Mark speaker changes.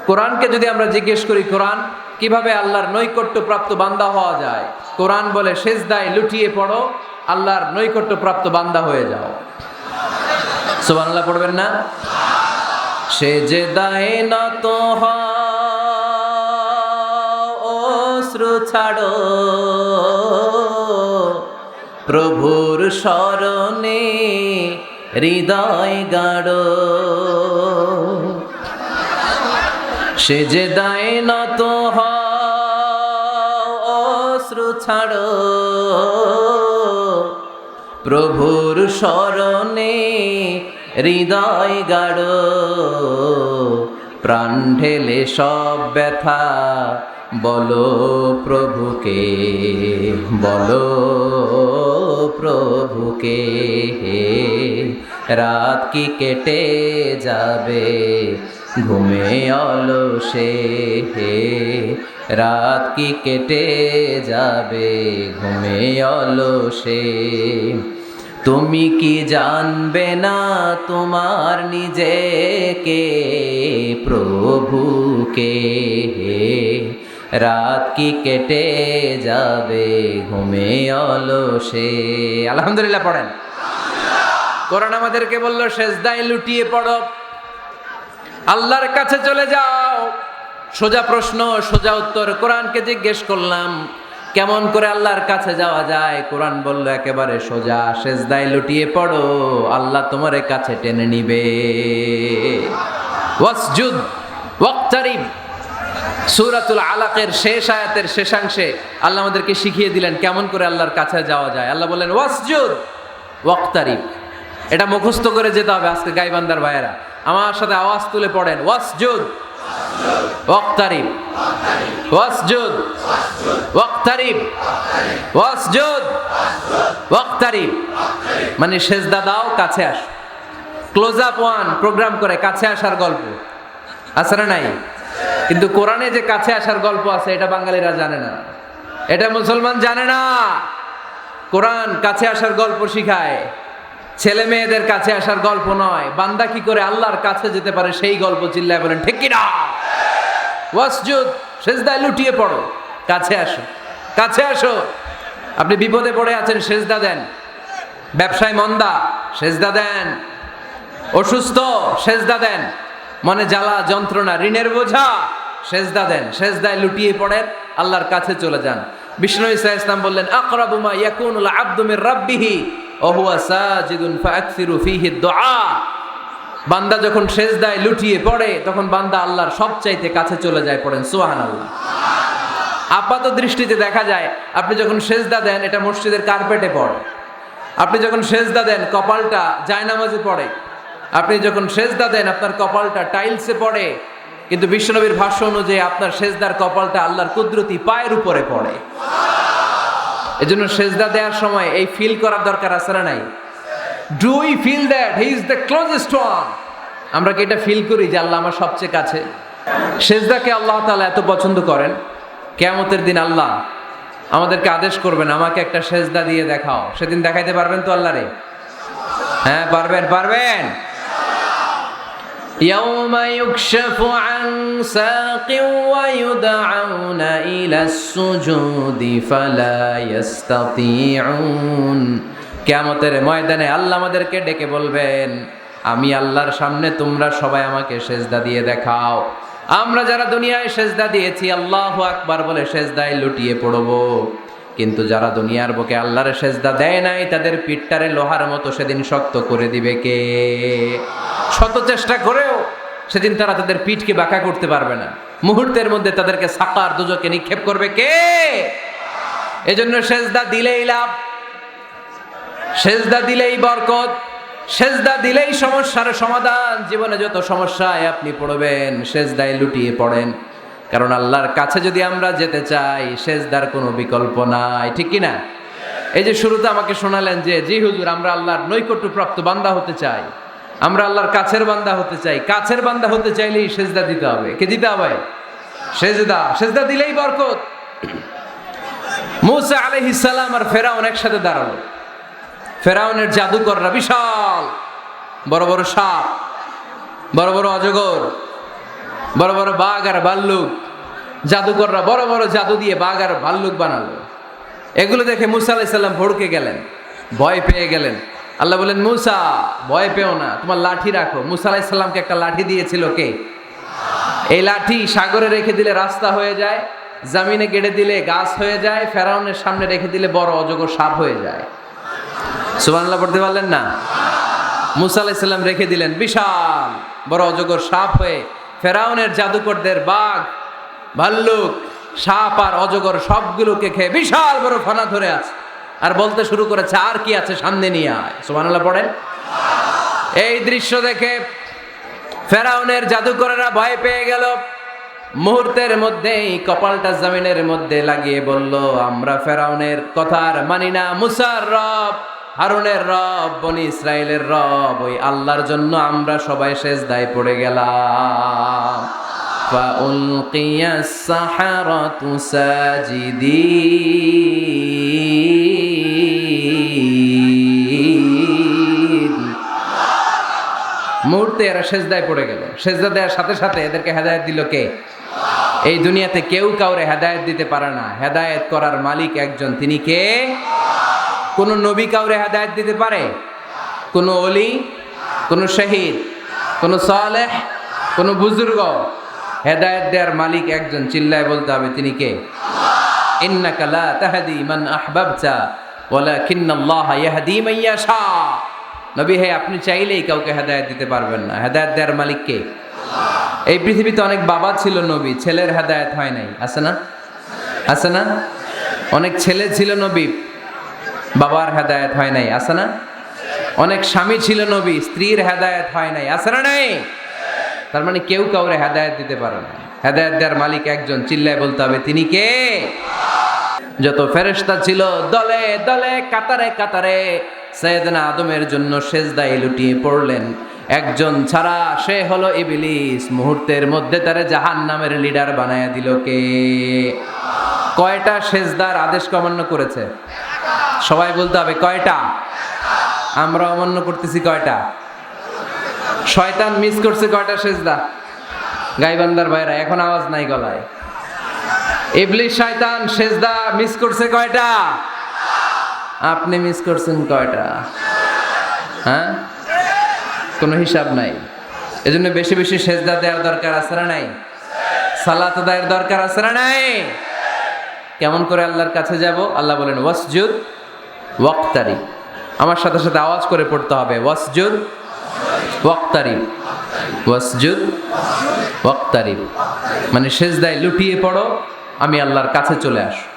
Speaker 1: কোরআনকে যদি আমরা জিজ্ঞেস করি, কোরআন কিভাবে আল্লাহর নৈকট্য প্রাপ্ত বান্দা হওয়া যায়, কোরআন বলে সেজদায় লুটিয়ে পড়ো, আল্লাহর নৈকট্য প্রাপ্ত বান্দা হয়ে যাও। সুবহানাল্লাহ পড়বেন না? সেজদায় নত হও, অশ্রু ছাড়ো, প্রভুর শরণে হৃদয় গাড়ো। সেজদায় নত হও, অশ্রু ছাড়ো, প্রভুর শরণে হৃদয় গাড়ো। প্রাণ ঢেলে সব ব্যথা বলো প্রভুকে, বলো প্রভুকে। রাত কি কেটে যাবে ঘুমে অলসে, রাত কি কেটে যাবে ঘুমে অলসে। তুমি কি জানবে না তোমার নিজেকে, প্রভুকে। রাত কি কেটে যাবে ঘুমে অলসে। আলহামদুলিল্লাহ পড়েন। কোরআন আমাদেরকে বলল সেজদায় লুটিয়ে পড়ো, আল্লাহর কাছে চলে যাও। সোজা প্রশ্ন, সোজা উত্তর। কোরআনকে জিজ্ঞেস করলাম কেমন করে আল্লাহর কাছে যাওয়া যায়, কোরআন বলল একেবারে সোজা, সেজদায় লুটিয়ে পড়ো, আল্লাহ তোমার কাছে টেনে নিবে। ওয়াসজুদ ওয়াক্তারিব, সূরাতুল আলাকের শেষ আয়াতের শেষাংশে আল্লাহ আমাদেরকে শিখিয়ে দিলেন কেমন করে আল্লাহর কাছে যাওয়া যায়। আল্লাহ বললেন ওয়াসজুদ ওয়াক্তারিব। এটা মুখস্থ করে যেতে হবে আজকে গাইবান্দার ভাইয়েরা, আমার সাথে আওয়াজ তুলে পড়েন, ওয়াসজুদ ওয়াক্তারিব, ওয়াসজুদ ওয়াক্তারিব, ওয়াসজুদ ওয়াক্তারিব। মানে সেজদা দাও, কাছে আসো। ক্লোজ আপ ওয়ান প্রোগ্রাম করে কাছে আসার গল্প আছে না নাই? কিন্তু কোরআনে যে কাছে আসার গল্প আছে এটা বাঙালিরা জানে না, এটা মুসলমান জানে না। কোরআন কাছে আসার গল্প শিখায়, ছেলে মেয়েদের কাছে আসার গল্প নয়। বান্দা কি করে আল্লাহর কাছে যেতে পারে সেই গল্প। চিল্লায় বলেন ঠিক কি না? ওয়াসজুদ, সেজদায় লুটিয়ে পড়ো, কাছে আসো, কাছে আসো। আপনি বিপদে পড়ে আছেন, সেজদা দেন। ব্যবসায় মন্দা, সেজদা দেন। অসুস্থ, সেজদা দেন। মনে জ্বালা যন্ত্রণা, ঋণের বোঝা, সেজদা দেন। সেজদায় লুটিয়ে পড়েন, আল্লাহর কাছে চলে যান। বিষ্ণু ইসা ইসলাম বললেন আকরাবু মা ইয়াকুনুল আবদু মির রাব্বিহি ওয়া হুয়া সাজিদুন ফাআকসিরু ফীহি দুআ। বান্দা যখন সেজদায় লুটিয়ে পড়ে তখন বান্দা আল্লাহর সবচাইতে কাছে চলে যায়। পড়েন সুবহানাল্লাহ। আপাত দৃষ্টিতে দেখা যায় আপনি যখন সেজদা দেন এটা মসজিদের কার্পেটে পড়ে, আপনি যখন সেজদা দেন কপালটা জায়নামাজে পড়ে, আপনি যখন সেজদা দেন আপনার কপালটা টাইলসে পড়ে। কিন্তু বিশ্বনবীর ভাষ্য অনুযায়ী আপনার সেজদার কপালটা আল্লাহর কুদরতি পায়ের উপরে পড়ে। এজন্য সেজদা দেওয়ার সময় এই ফিল করার দরকার আছে না নাই? Do we feel that he is the closest one? আমরা কি এটা ফিল করি যে আল্লাহ আমার সবচেয়ে কাছে? সেজদাকে আল্লাহ তাআলা এত পছন্দ করেন, কিয়ামতের দিন আল্লাহ আমাদেরকে আদেশ করবেন আমাকে একটা সেজদা দিয়ে দেখাও। সেদিন দেখাইতে পারবেন তো আল্লাহরে? হ্যাঁ পারবেন, পারবেন। يوم يكشف عن ساق ويدعون إلى السجود فلا يستطيعون। কিয়ামতের ময়দানে আল্লাহ আমাদেরকে ডেকে বলবেন আমি আল্লাহর সামনে তোমরা সবাই আমাকে সেজদা দিয়ে দেখাও। আমরা যারা দুনিয়ায় সেজদা দিয়েছি আল্লাহু আকবার বলে সেজদায় লুটিয়ে পড়ব, কিন্তু যারা দুনিয়ার বুকে আল্লাহর সেজদা দেয় নাই তাদের পিঠটারে লোহার মতো সেদিন শক্ত করে দিবে কে? শত চেষ্টা করেও সেদিন তারা তাদের পিঠকে বাঁকা করতে পারবে না। মুহূর্তের মধ্যে তাদেরকে সাকার দুজকে নিক্ষেপ করবে কে? এজন্য সেজদা দিলেই লাভ, সেজদা দিলেই বরকত, সেজদা দিলেই সমস্যার সমাধান। জীবনে যত সমস্যায় আপনি পড়বেন সেজদায় লুটিয়ে পড়েন, কারণ আল্লাহর কাছে যদি আমরা যেতে চাই সেজদার কোনো বিকল্প নাই। ঠিক কি না? এই যে শুরুতে আমাকে শোনালেন যে জি হুজুর আমরা আল্লাহর নৈকট্যপ্রাপ্ত বান্দা হতে চাই, আমরা আল্লাহর কাছের বান্দা হতে চাই। কাছের বান্দা হতে চাইলেই সেজদা দিতে হবে। কে দিতে হবে? সেজদা। সেজদা দিলেই বরকত। মুসা আলাইহিস সালাম আর ফেরাউন একসাথে দাঁড়ালো। ফেরাউনের জাদুকররা বিশাল বড় বড় সাপ, বড় বড় অজগর, বড় বড় বাঘ আর ভাল্লুক, জাদুকররা বড় বড় জাদু দিয়ে বাঘ আর ভাল্লুক বানালো। এগুলো দেখে মুসা আলাইহিস সালাম ভড়কে গেলেন, ভয় পেয়ে গেলেন। আল্লাহ বলেন, মুসা ভয় পেও না, তোমার লাঠি রাখো। মুসা আলাইহিস সালামকে একটা লাঠি দিয়েছিল কে? এই লাঠি সাগরে রেখে দিলে রাস্তা হয়ে যায়, জমিনে গেড়ে দিলে গাছ হয়ে যায়, ফেরাউনের সামনে রেখে দিলে বড় অজগর সাপ হয়ে যায়। সুবহানাল্লাহ পড়তে পারলেন না? মুসা আলাইহিস সালাম রেখে দিলেন, বিশাল বড় অজগর সাপ হয়ে ফেরাউনের জাদুকরদের বাঘ, ভাল্লুক, সাপ আর অজগর সবগুলোকে খেয়ে বিশাল বড় ফনা ধরে আছে, আর বলতে শুরু করেছে, আর কি আছে সামনে নিয়ে আয়। সুবহানাল্লাহ পড়েন। এই দৃশ্য দেখে ফেরাউনের জাদুকরেরা ভয় পেয়ে গেল। মুহূর্তের মধ্যেই কপালটা জমিনের মধ্যে লাগিয়ে বলল, আমরা ফেরাউনের কথা আর মানি না। মুসার রব, হারুনের রব, বনি ইসরাইলের রব, ওই আল্লাহর জন্য আমরা সবাই সেজদায় পড়ে গেলাম। ফাউলকিয়াস সাহারাতু সাজিদিন। মুহূর্তে এরা সেজদায় পড়ে গেল। সেজদা দেওয়ার সাথে সাথে এদেরকে হেদায়েত দিল কে? এই দুনিয়াতে কেউ কাউরে হেদায়েত দিতে পারে না, হেদায়েত করার মালিক একজন, তিনি কে? কোন নবী কাউরে হেদায়েত দিতে পারে? কোন ওলি, কোন শহীদ, কোন সালেহ, কোন বুজুর্গ? হেদায়েত দেওয়ার মালিক একজন, চিল্লায় বলতে হবে, তিনি কে? ইন্নাকা লা তাহদি মান আহবাবতা ওয়ালাকিন্নাল্লাহা ইয়াহদি মান ইয়াশা। নবী হে, আপনি চাইলেই কাউকে হেদায়েত দিতে পারবেন না, হেদায়েত দেওয়ার মালিক কে? এই পৃথিবীতে অনেক বাবা ছিল নবী, ছেলের হেদায়েত হয় নাই, আছে না? আছে না? অনেক ছেলে ছিল নবী, বাবার হেদায়েত হয় নাই, আছে না? অনেক স্বামী ছিল নবী, স্ত্রীর হেদায়েত হয় নাই, আছে না? নাই। তার মানে কেউ কাউরে হেদায়েত দিতে পারে না, হেদায়েত দেওয়ার মালিক একজন, চিল্লায় বলতে হবে, তিনি কে? যত ফেরেশতা ছিল দলে দলে, কাতারে কাতারে সাইয়েদনা আদমের জন্য সেজদায় লুটিয়ে পড়লেন। একজন ছাড়া, সে হলো ইবলিস। মুহূর্তের মধ্যে তারে জাহান্নামের লিডার বানায়া দিল কে? কয়টা সেজদার আদেশ অমান্য করেছে? সবাই বলতে হবে, কয়টা? আমরা অমান্য করতেছি কয়টা? শয়তান মিস করছে কয়টা সেজদা? গাইবান্দার ভাইরা, এখন আওয়াজ নাই গলায়। ইবলিস শয়তান সেজদা মিস করছে কয়টা? আপনি মিস করছেন কয়টা? হ্যাঁ, কোনো হিসাব নাই। এজন্য বেশি বেশি সেজদা দেওয়ার দরকার আছে না নাই? সালাত দেওয়ার দরকার আছে না নাই? কেমন করে আল্লাহর কাছে যাব? আল্লাহ বলেন, ওয়াসজুদ ওয়াক্তারিব। আমার সাথে সাথে আওয়াজ করে পড়তে হবে, ওয়াসজুদ ওয়াক্তারিব, ওয়াসজুদ ওয়াক্তারিব। মানে সেজদায় লুটিয়ে পড়ো, আমি আল্লাহর কাছে চলে আসো।